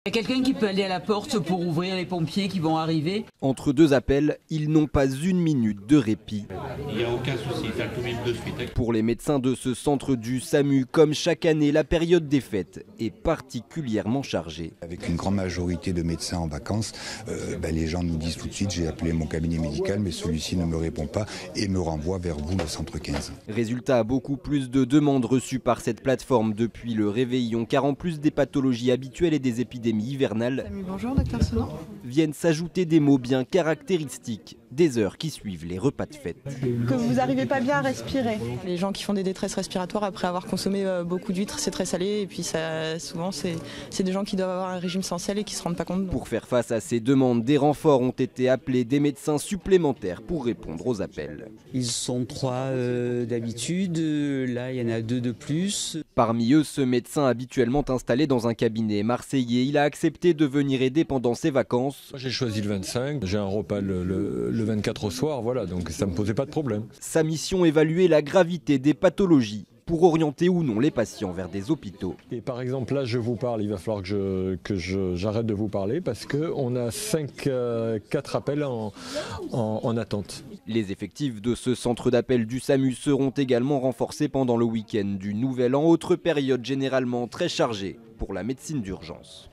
Il y a quelqu'un qui peut aller à la porte pour ouvrir les pompiers qui vont arriver. Entre deux appels, ils n'ont pas une minute de répit. Il n'y a aucun souci, ça le communique de suite. Pour les médecins de ce centre du SAMU, comme chaque année, la période des fêtes est particulièrement chargée. Avec une grande majorité de médecins en vacances, les gens nous disent tout de suite, j'ai appelé mon cabinet médical, mais celui-ci ne me répond pas et me renvoie vers vous, le centre 15. Résultat, beaucoup plus de demandes reçues par cette plateforme depuis le réveillon, car en plus des pathologies habituelles et des épidémies hivernales, bonjour, docteur Sonan. Viennent s'ajouter des mots bien caractéristiques des heures qui suivent les repas de fête. Que vous n'arrivez pas bien à respirer. Les gens qui font des détresses respiratoires après avoir consommé beaucoup d'huîtres, c'est très salé et puis souvent c'est des gens qui doivent avoir un régime sans sel et qui ne se rendent pas compte. Pour faire face à ces demandes, des renforts ont été appelés, des médecins supplémentaires pour répondre aux appels. Ils sont 3 d'habitude, là il y en a 2 de plus. Parmi eux, ce médecin habituellement installé dans un cabinet marseillais, il a accepté de venir aider pendant ses vacances. J'ai choisi le 25, j'ai un repas le 24 au soir, voilà, donc ça ne me posait pas de problème. Sa mission, évaluer la gravité des pathologies pour orienter ou non les patients vers des hôpitaux. Et par exemple, là je vous parle, il va falloir que j'arrête de vous parler parce qu'on a 4 appels en attente. Les effectifs de ce centre d'appel du SAMU seront également renforcés pendant le week-end du Nouvel An, autre période généralement très chargée pour la médecine d'urgence.